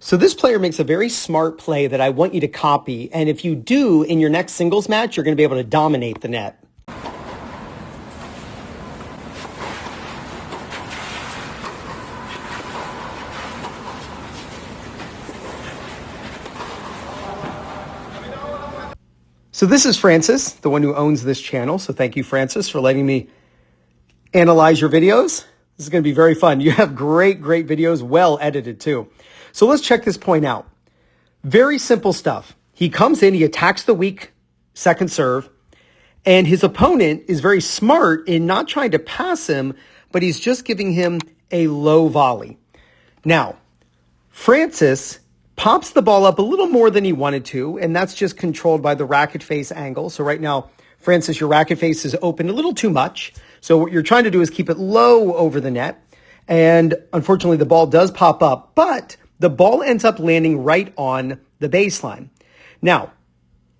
So this player makes a very smart play that I want you to copy. And if you do, in your next singles match, you're going to be able to dominate the net. So this is Francis, the one who owns this channel. So thank you, Francis, for letting me analyze your videos. This is going to be very fun. You have great videos, well edited too. So let's check this point out. Very simple stuff. He comes in, he attacks the weak second serve, and his opponent is very smart in not trying to pass him, but he's just giving him a low volley. Now, Francis pops the ball up a little more than he wanted to, and that's just controlled by the racket face angle. So right now, Francis, your racket face is open a little too much. So what you're trying to do is keep it low over the net. And unfortunately, the ball does pop up, but the ball ends up landing right on the baseline. Now,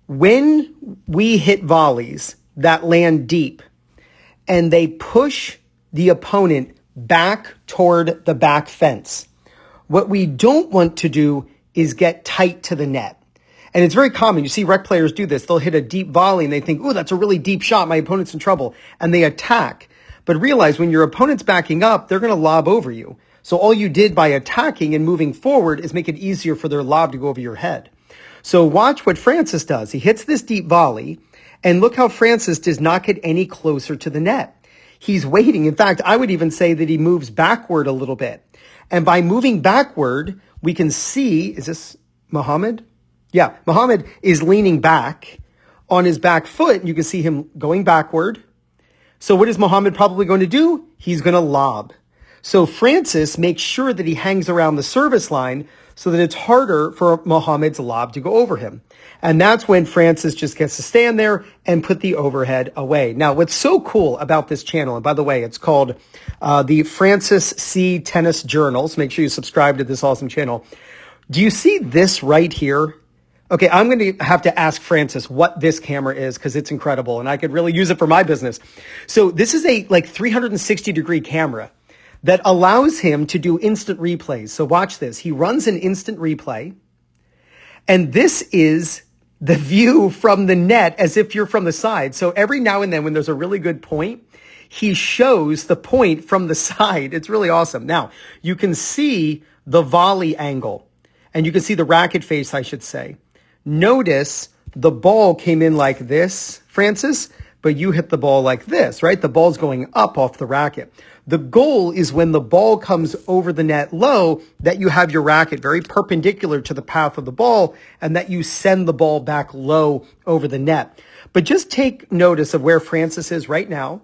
when we hit volleys that land deep and they push the opponent back toward the back fence, what we don't want to do is get tight to the net. And it's very common. You see rec players do this. They'll hit a deep volley and they think, oh, that's a really deep shot. My opponent's in trouble. And they attack. But realize when your opponent's backing up, they're going to lob over you. So all you did by attacking and moving forward is make it easier for their lob to go over your head. So watch what Francis does. He hits this deep volley, and look how Francis does not get any closer to the net. He's waiting. In fact, I would even say that he moves backward a little bit. And by moving backward, we can see, is this Mohammed? Yeah, Mohammed is leaning back on his back foot. You can see him going backward. So what is Mohammed probably going to do? He's going to lob. So Francis makes sure that he hangs around the service line so that it's harder for Mohammed's lob to go over him. And that's when Francis just gets to stand there and put the overhead away. Now, what's so cool about this channel, and by the way, it's called the Francis C. Tennis Journal. So make sure you subscribe to this awesome channel. Do you see this right here? Okay, I'm going to have to ask Francis what this camera is because it's incredible and I could really use it for my business. So this is a 360-degree camera that allows him to do instant replays. So watch this. He runs an instant replay, and this is the view from the net as if you're from the side. So every now and then when there's a really good point, he shows the point from the side. It's really awesome. Now, you can see the volley angle, and you can see the racket face, I should say. Notice the ball came in like this, Francis, but you hit the ball like this, right? The ball's going up off the racket. The goal is when the ball comes over the net low, that you have your racket very perpendicular to the path of the ball and that you send the ball back low over the net. But just take notice of where Francis is right now.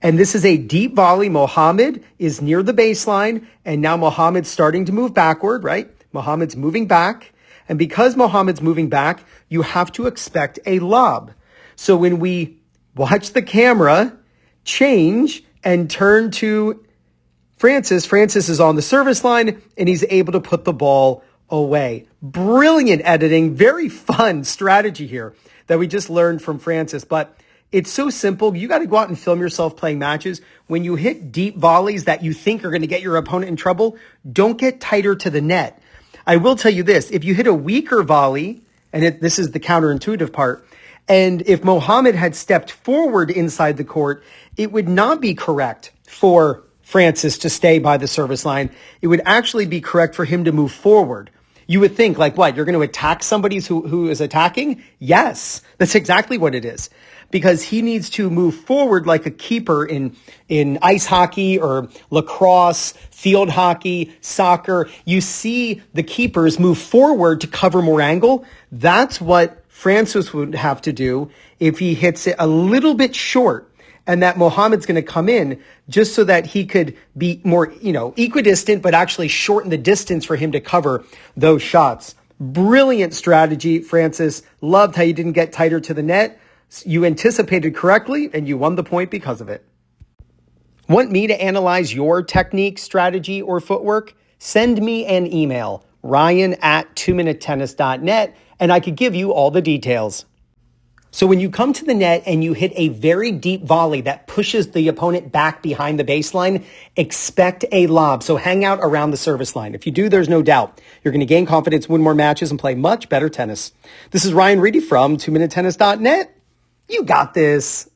And this is a deep volley. Mohammed is near the baseline, and now Mohammed's starting to move backward, right? Mohammed's moving back. And because Mohammed's moving back, you have to expect a lob. So when we watch the camera change and turn to Francis, Francis is on the service line and he's able to put the ball away. Brilliant editing, very fun strategy here that we just learned from Francis. But it's so simple. You got to go out and film yourself playing matches. When you hit deep volleys that you think are going to get your opponent in trouble, don't get tighter to the net. I will tell you this, if you hit a weaker volley, and this is the counterintuitive part, and if Mohammed had stepped forward inside the court, it would not be correct for Francis to stay by the service line. It would actually be correct for him to move forward. You would think, like, what, you're going to attack somebody who is attacking? Yes, that's exactly what it is. Because he needs to move forward like a keeper in ice hockey or lacrosse, field hockey, soccer. You see the keepers move forward to cover more angle. That's what Francis would have to do if he hits it a little bit short, and that Mohammed's going to come in just so that he could be more, equidistant, but actually shorten the distance for him to cover those shots. Brilliant strategy, Francis. Loved how you didn't get tighter to the net. You anticipated correctly, and you won the point because of it. Want me to analyze your technique, strategy, or footwork? Send me an email, ryan@2minutetennis.net, and I could give you all the details. So when you come to the net and you hit a very deep volley that pushes the opponent back behind the baseline, expect a lob. So hang out around the service line. If you do, there's no doubt you're going to gain confidence, win more matches, and play much better tennis. This is Ryan Reedy from 2MinuteTennis.net. You got this.